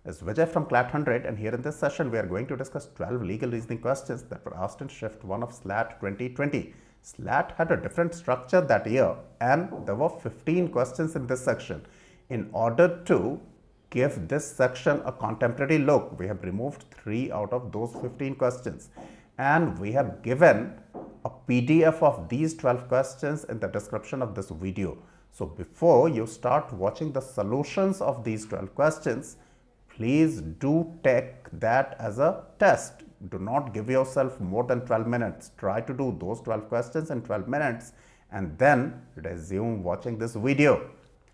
is Vijay from CLAT 100, and here in this session we are going to discuss 12 legal reasoning questions that were asked in Shift 1 of SLAT 2020. SLAT had a different structure that year and there were 15 questions in this section. In order to give this section a contemporary look, we have removed 3 out of those 15 questions and we have given a PDF of these 12 questions in the description of this video. So before you start watching the solutions of these 12 questions, please do take that as a test. Do not give yourself more than 12 minutes. Try to do those 12 questions in 12 minutes and then resume watching this video.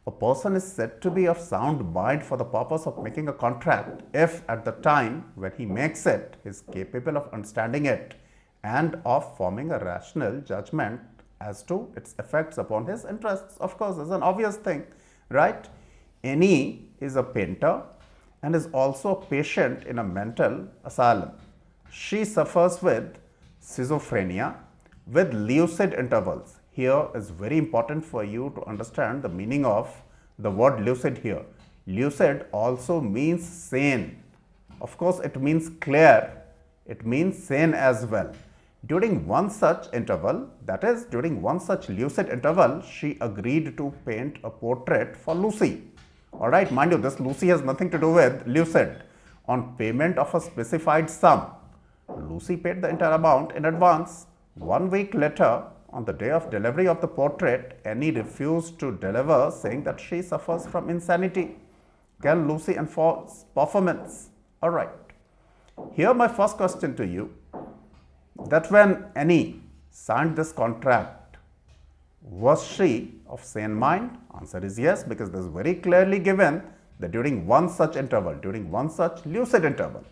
A person is said to be of sound mind for the purpose of making a contract if at the time when he makes it, he is capable of understanding it and of forming a rational judgment as to its effects upon his interests. Of course, is an obvious thing, right? Annie is a painter and is also a patient in a mental asylum. She suffers with schizophrenia with lucid intervals. Here is very important for you to understand the meaning of the word lucid here. Lucid also means sane. Of course, it means clear. It means sane as well. During one such interval, that is, during one such lucid interval, she agreed to paint a portrait for Lucy. Alright, mind you, this Lucy has nothing to do with lucid. On payment of a specified sum, Lucy paid the entire amount in advance. 1 week later, on the day of delivery of the portrait, Annie refused to deliver, saying that she suffers from insanity. Can Lucy enforce performance? Alright. Here my first question to you, that when Annie signed this contract, was she of sane mind? Answer is yes, because this is very clearly given that during one such interval, during one such lucid interval.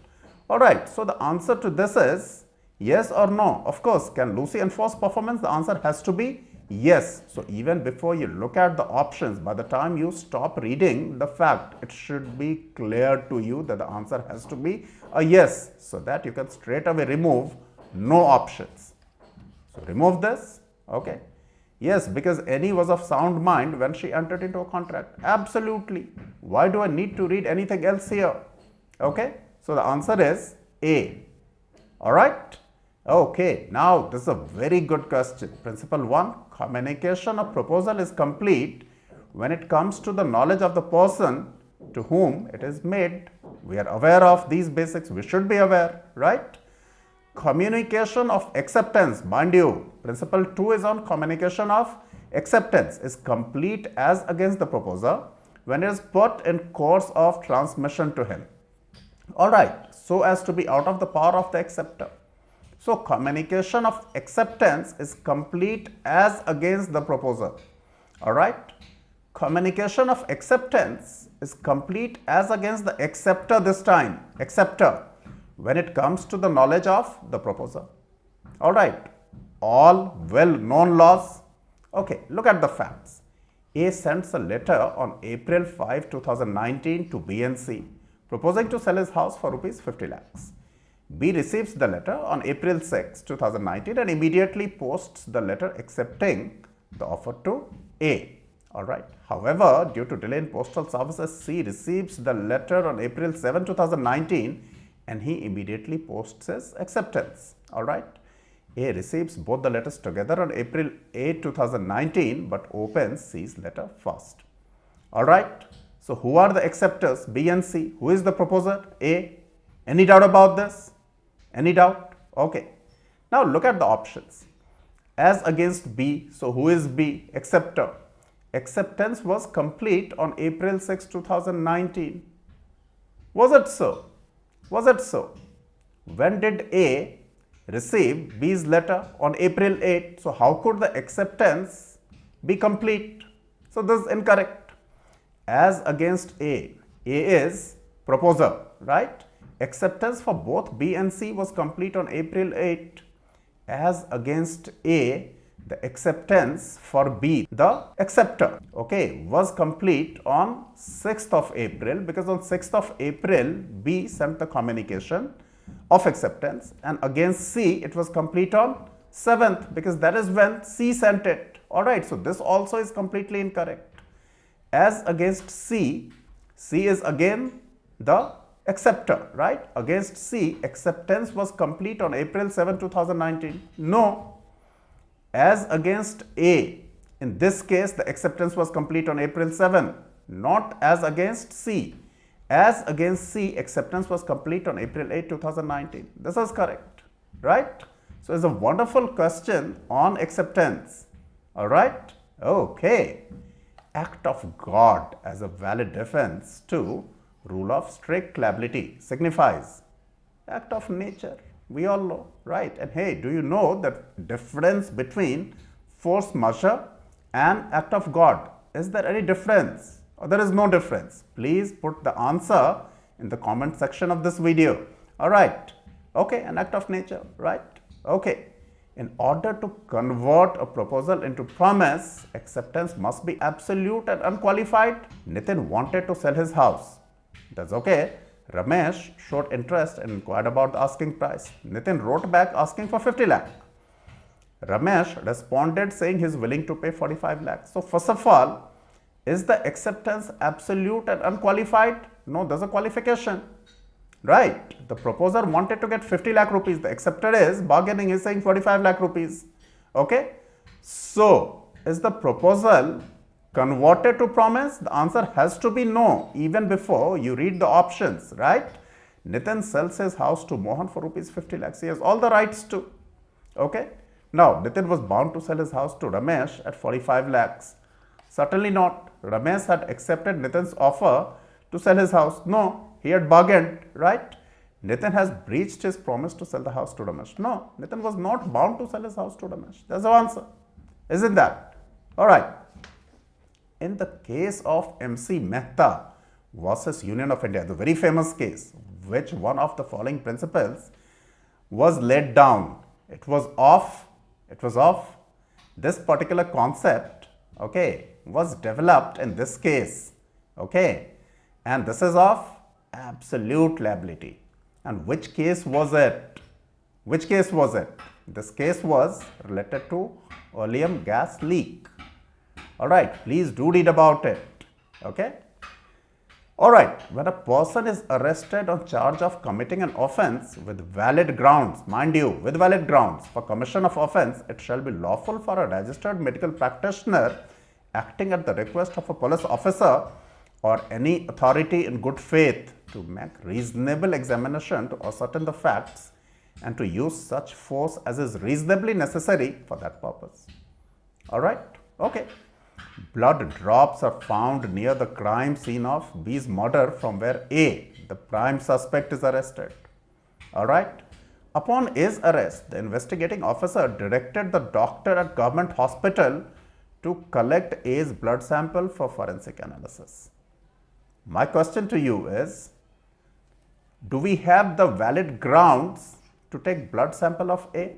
Alright, so the answer to this is yes or no. Of course, can Lucy enforce performance? The answer has to be yes. So even before you look at the options, by the time you stop reading the fact, it should be clear to you that the answer has to be a yes, so that you can straight away remove no options. So remove this. Okay. Yes, because Annie was of sound mind when she entered into a contract. Absolutely. Why do I need to read anything else here? Okay. So the answer is A. Alright. Okay. Now this is a very good question. Principle 1. Communication of proposal is complete when it comes to the knowledge of the person to whom it is made. We are aware of these basics. We should be aware, right? Communication of acceptance, mind you, principle 2 is on communication of acceptance, is complete as against the proposer when it is put in course of transmission to him. Alright, so as to be out of the power of the acceptor. So communication of acceptance is complete as against the proposer. Alright, communication of acceptance is complete as against the acceptor this time, acceptor, when it comes to the knowledge of the proposer. Alright, all well-known laws. Okay, look at the facts. A sends a letter on April 5, 2019 to B and C, proposing to sell his house for rupees 50 lakhs. B receives the letter on April 6, 2019 and immediately posts the letter accepting the offer to A. Alright. However, due to delay in postal services, C receives the letter on April 7, 2019 and he immediately posts his acceptance. Alright. A receives both the letters together on April 8, 2019 but opens C's letter first. Alright. So who are the acceptors? B and C. Who is the proposer? A. Any doubt about this? Any doubt? Okay. Now look at the options. As against B. So who is B? Acceptor. Acceptance was complete on April 6, 2019. Was it so? Was it so? When did A receive B's letter? On April 8. So how could the acceptance be complete? So this is incorrect. As against A. A is proposer, right? Acceptance for both B and C was complete on April 8. As against A, the acceptance for B, the acceptor, okay, was complete on 6th of April, because on 6th of April, B sent the communication of acceptance, and against C, it was complete on 7th, because that is when C sent it. Alright, so this also is completely incorrect. As against C, C is again the acceptor, right? Against C, acceptance was complete on April 7, 2019. No. As against A, in this case, the acceptance was complete on April 7, not as against C. As against C, acceptance was complete on April 8, 2019. This is correct, right? So, it's a wonderful question on acceptance, all right? Okay. Act of God as a valid defense to rule of strict liability signifies act of nature. We all know, right? And hey, do you know the difference between force majeure and act of God? Is there any difference or there is no difference? Please put the answer in the comment section of this video. All right. Okay, an act of nature, right? Okay. In order to convert a proposal into promise, acceptance must be absolute and unqualified. Nitin wanted to sell his house. That's okay. Ramesh showed interest and inquired about the asking price. Nitin wrote back asking for 50 lakh. Ramesh responded saying he is willing to pay 45 lakhs. So, first of all, is the acceptance absolute and unqualified? No, there's a qualification. Right. The proposer wanted to get 50 lakh rupees. The acceptor is bargaining, is saying 45 lakh rupees. Okay. So, is the proposal converted to promise? The answer has to be no, even before you read the options, right? Nitin sells his house to Mohan for rupees 50 lakhs. He has all the rights to. Okay. Now, Nitin was bound to sell his house to Ramesh at 45 lakhs. Certainly not. Ramesh had accepted Nitin's offer to sell his house. No, he had bargained, right? Nitin has breached his promise to sell the house to Ramesh. No, Nitin was not bound to sell his house to Ramesh. That's the answer. Isn't that? All right. In the case of MC Mehta versus Union of India, the very famous case, which one of the following principles was laid down? It was of this particular concept, okay, was developed in this case, okay, and this is of absolute liability. And which case was it? Which case was it? This case was related to oleum gas leak. All right, please do read about it. Okay. All right, when a person is arrested on charge of committing an offense with valid grounds, mind you, with valid grounds for commission of offense, it shall be lawful for a registered medical practitioner acting at the request of a police officer or any authority in good faith to make reasonable examination to ascertain the facts and to use such force as is reasonably necessary for that purpose. All right, okay. Blood drops are found near the crime scene of B's murder from where A, the prime suspect, is arrested. All right. Upon A's arrest, the investigating officer directed the doctor at government hospital to collect A's blood sample for forensic analysis. My question to you is, do we have the valid grounds to take blood sample of A?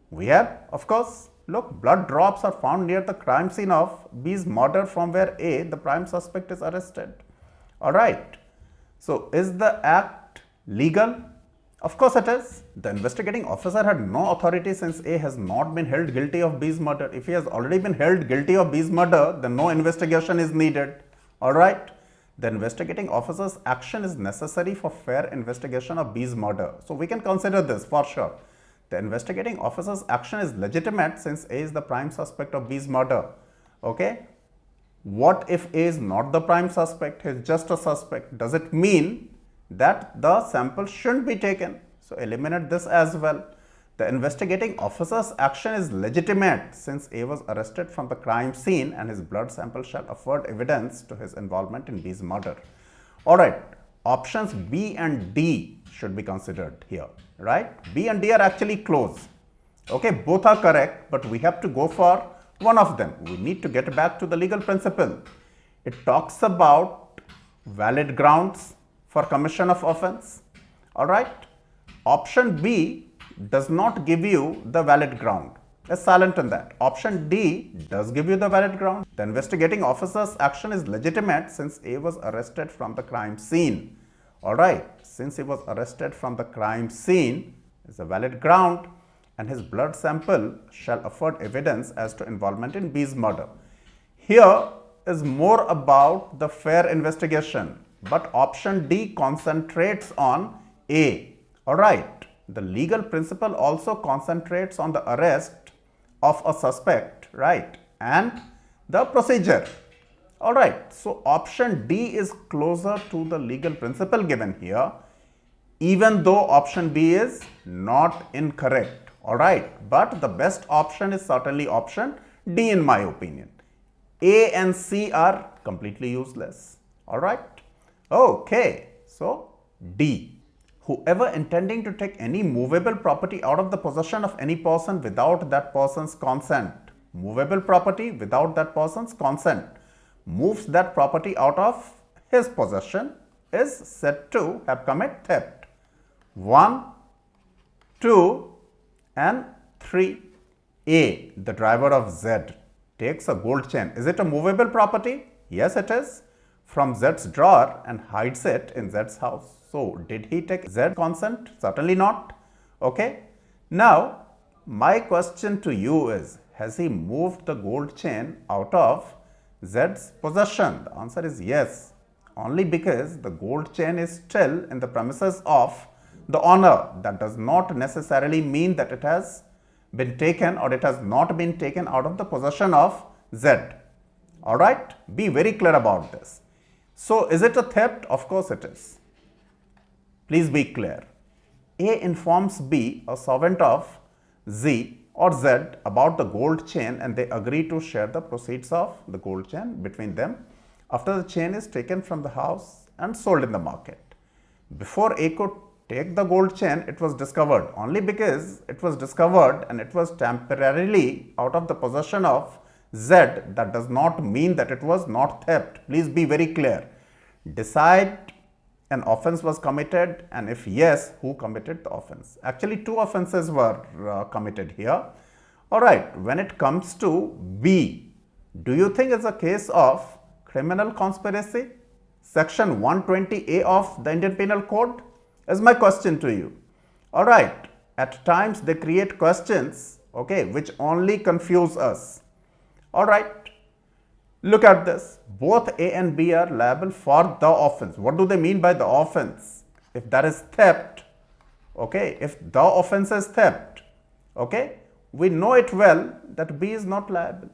We have, of course. Look, blood drops are found near the crime scene of B's murder from where A, the prime suspect, is arrested. All right. So, is the act legal? Of course it is. The investigating officer had no authority since A has not been held guilty of B's murder. If he has already been held guilty of B's murder, then no investigation is needed. All right. The investigating officer's action is necessary for fair investigation of B's murder. So, we can consider this for sure. The investigating officer's action is legitimate since A is the prime suspect of B's murder. Okay. What if A is not the prime suspect? He is just a suspect. Does it mean that the sample shouldn't be taken? So, eliminate this as well. The investigating officer's action is legitimate since A was arrested from the crime scene and his blood sample shall afford evidence to his involvement in B's murder. All right. Options B and D should be considered here, right? B and D are actually close. Okay, both are correct, but we have to go for one of them. We need to get back to the legal principle. It talks about valid grounds for commission of offense. All right. Option B does not give you the valid ground. It's silent on that. Option D does give you the valid ground. The investigating officer's action is legitimate since A was arrested from the crime scene. All right. Since he was arrested from the crime scene, is a valid ground and his blood sample shall afford evidence as to involvement in B's murder. Here is more about the fair investigation. but option D concentrates on A. Alright, the legal principle also concentrates on the arrest of a suspect, right, and the procedure. Alright, so option D is closer to the legal principle given here, even though option B is not incorrect. Alright, but the best option is certainly option D in my opinion. A and C are completely useless. Alright, okay, so D. Whoever intending to take any movable property out of the possession of any person without that person's consent, movable property without that person's consent, moves that property out of his possession is said to have committed theft. 1, 2 and 3. A, the driver of Z, takes a gold chain. Is it a movable property? Yes, it is. From Z's drawer and hides it in Z's house. So, did he take Z's consent? Certainly not. Okay. Now, my question to you is, has he moved the gold chain out of Z's possession? The answer is yes. Only because the gold chain is still in the premises of the owner. That does not necessarily mean that it has been taken or it has not been taken out of the possession of Z. Alright, be very clear about this. So, is it a theft? Of course it is. Please be clear. A informs B, a servant of Z or Z, about the gold chain and they agree to share the proceeds of the gold chain between them after the chain is taken from the house and sold in the market. Before A could take the gold chain, it was discovered. Only because it was discovered and it was temporarily out of the possession of Z, that does not mean that it was not theft. Please be very clear. Decide an offense was committed, and if yes, who committed the offense? Actually, two offenses were committed here. Alright, when it comes to B, do you think it's a case of criminal conspiracy? Section 120A of the Indian Penal Code is my question to you. Alright, at times they create questions, okay, which only confuse us. Alright, look at this. Both A and B are liable for the offense. What do they mean by the offense? If that is theft, okay, if the offense is theft, okay, we know it well that B is not liable.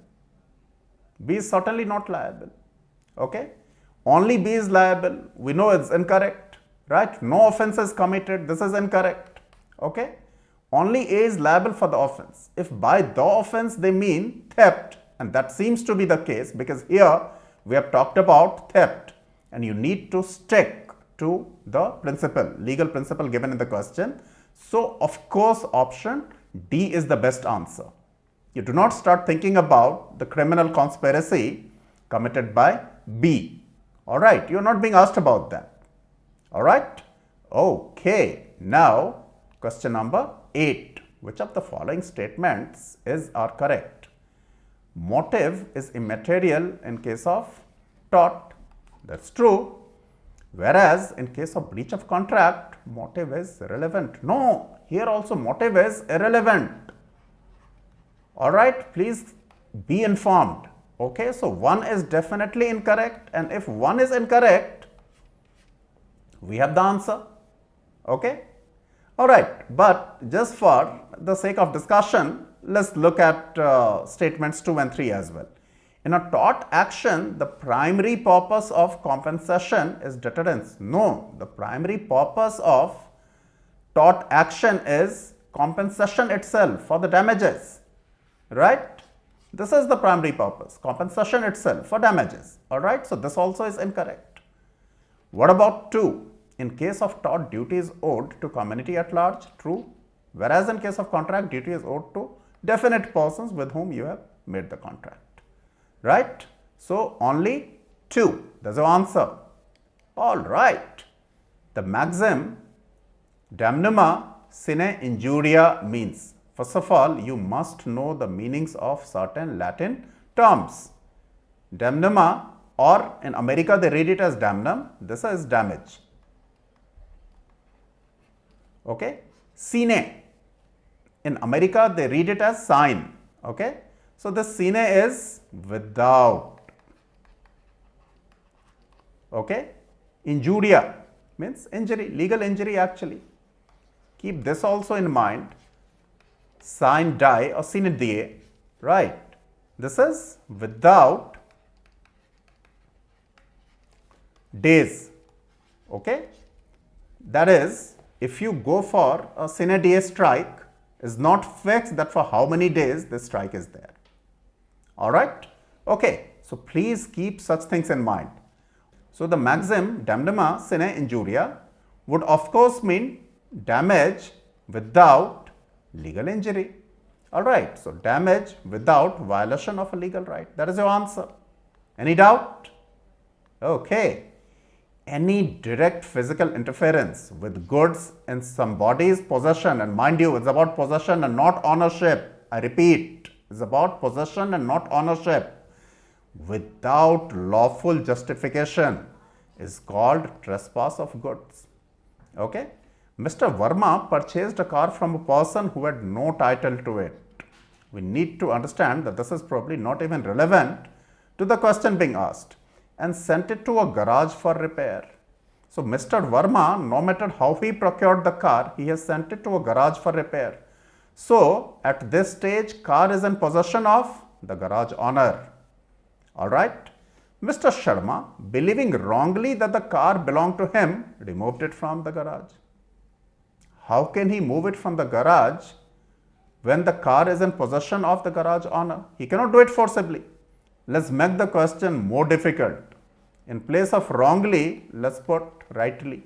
B is certainly not liable, okay. Only B is liable. We know it's incorrect, right? No offense is committed. This is incorrect, okay. Only A is liable for the offense. If by the offense they mean theft, and that seems to be the case because here we have talked about theft and you need to stick to the principle, legal principle given in the question. So, of course, option D is the best answer. You do not start thinking about the criminal conspiracy committed by B. Alright, you are not being asked about that. Alright, okay. Now, question number 8. Which of the following statements are correct? Motive is immaterial in case of tort. That's true. Whereas in case of breach of contract, motive is relevant. No, here also motive is irrelevant. Alright, please be informed. Okay, so 1 is definitely incorrect, and if 1 is incorrect, we have the answer. Okay. Alright, but just for the sake of discussion, let's look at statements 2 and 3 as well. In a tort action, the primary purpose of compensation is deterrence. No, the primary purpose of tort action is compensation itself for the damages, right? This is the primary purpose, compensation itself for damages, alright? So, this also is incorrect. What about 2? In case of tort, duty is owed to community at large, true. Whereas in case of contract, duty is owed to definite persons with whom you have made the contract, right? So, only 2, that's your answer. Alright, the maxim damnuma sine injuria means, first of all, you must know the meanings of certain Latin terms. Damnuma, or in America they read it as damnum, this is damage. Okay, sine, in America they read it as sign. Okay, so the sine is without. Okay, Injuria means injury, legal injury actually. Keep this also in mind. Sine die or sine die, right? This is without days, okay? That is, if you go for a sine die strike, is not fixed that for how many days this strike is there. Alright? Okay, so please keep such things in mind. So the maxim damnema sine injuria would of course mean damage without legal injury. Alright, so damage without violation of a legal right. That is your answer. Any doubt? Okay. Any direct physical interference with goods in somebody's possession, and mind you, it's about possession and not ownership. I repeat, it's about possession and not ownership, without lawful justification is called trespass of goods. Okay? Mr. Verma purchased a car from a person who had no title to it. We need to understand that this is probably not even relevant to the question being asked, and sent it to a garage for repair. So Mr. Verma, no matter how he procured the car, he has sent it to a garage for repair. So at this stage, car is in possession of the garage owner. Alright. Mr. Sharma, believing wrongly that the car belonged to him, removed it from the garage. How can he move it from the garage when the car is in possession of the garage owner? He cannot do it forcibly. Let's make the question more difficult. In place of wrongly, let's put rightly.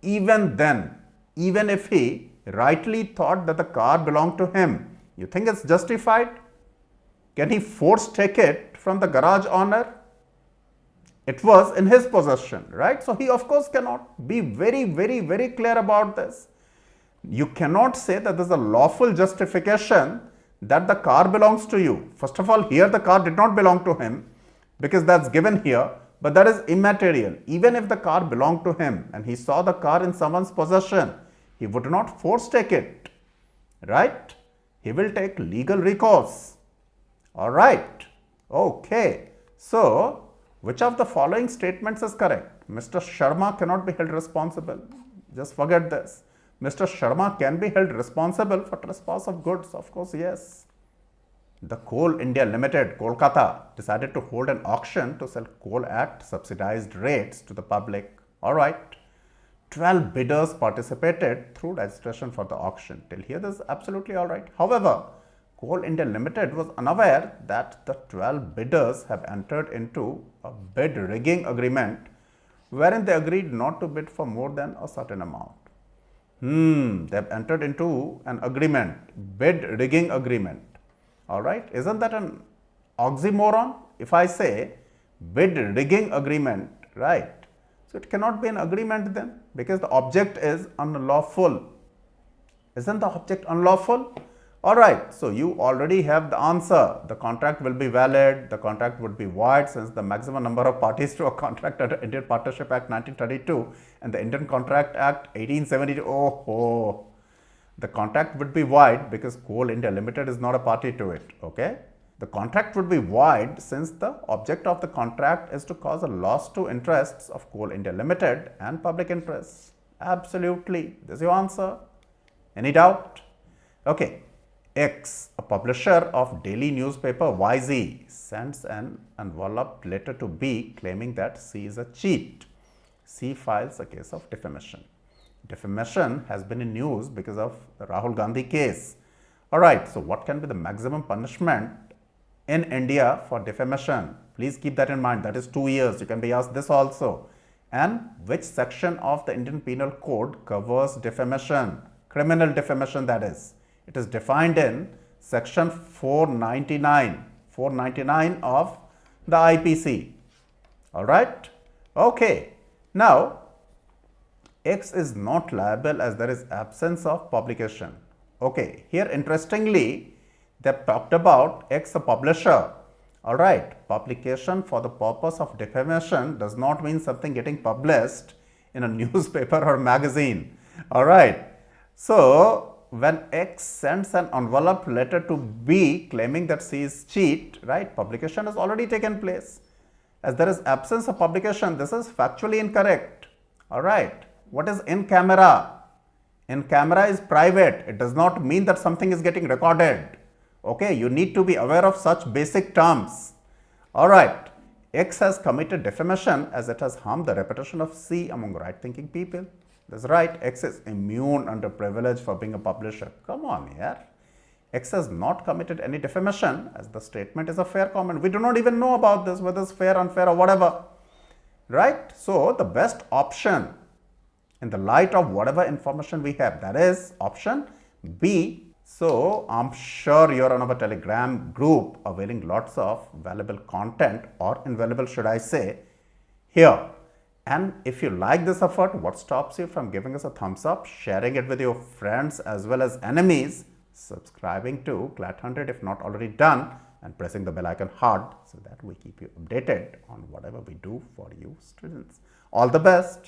Even then, even if he rightly thought that the car belonged to him, you think it's justified? Can he force take it from the garage owner? It was in his possession, right? So he of course cannot. Be very, very, very clear about this. You cannot say that there's a lawful justification that the car belongs to you. First of all, here the car did not belong to him because that's given here, but that is immaterial. Even if the car belonged to him and he saw the car in someone's possession, he would not force take it, right? He will take legal recourse. All right. Okay. So, which of the following statements is correct? Mr. Sharma cannot be held responsible. Just forget this. Mr. Sharma can be held responsible for trespass of goods. Of course, yes. The Coal India Limited, Kolkata, decided to hold an auction to sell coal at subsidized rates to the public. All right. 12 bidders participated through registration for the auction. Till here, this is absolutely all right. However, Coal India Limited was unaware that the 12 bidders have entered into a bid rigging agreement wherein they agreed not to bid for more than a certain amount. They have entered into an agreement, bid rigging agreement. All right. Isn't that an oxymoron? If I say bid rigging agreement, right? So it cannot be an agreement then because the object is unlawful. Isn't the object unlawful? Alright, so you already have the answer. The contract will be valid, the contract would be void since the maximum number of parties to a contract under Indian Partnership Act 1932 and the Indian Contract Act 1872. Oh, the contract would be void because Coal India Limited is not a party to it. Okay, the contract would be void since the object of the contract is to cause a loss to interests of Coal India Limited and public interests. Absolutely, this is your answer. Any doubt? Okay. X, a publisher of daily newspaper YZ, sends an enveloped letter to B claiming that C is a cheat. C files a case of defamation. Defamation has been in news because of the Rahul Gandhi case. Alright, so what can be the maximum punishment in India for defamation? Please keep that in mind. That is 2 years. You can be asked this also. And which section of the Indian Penal Code covers defamation? Criminal defamation, that is. It is defined in section 499 of the IPC. All right. Okay. Now, X is not liable as there is absence of publication. Okay. Here, interestingly, they have talked about X, a publisher. All right. Publication for the purpose of defamation does not mean something getting published in a newspaper or magazine. All right. So, when X sends an envelope letter to B claiming that C is cheat, right, publication has already taken place. As there is absence of publication, this is factually incorrect. Alright. What is in camera? In camera is private. It does not mean that something is getting recorded. Okay, you need to be aware of such basic terms. Alright. X has committed defamation as it has harmed the reputation of C among right-thinking people. That's right. X is immune under privilege for being a publisher. Come on, yeah. X has not committed any defamation as the statement is a fair comment. We do not even know about this, whether it's fair, unfair or whatever. Right? So, the best option in the light of whatever information we have, that is option B. So, I'm sure you're on our Telegram group availing lots of valuable content, or invaluable should I say, here. And if you like this effort, what stops you from giving us a thumbs up, sharing it with your friends as well as enemies, subscribing to CLAT100 if not already done, and pressing the bell icon hard so that we keep you updated on whatever we do for you students. All the best.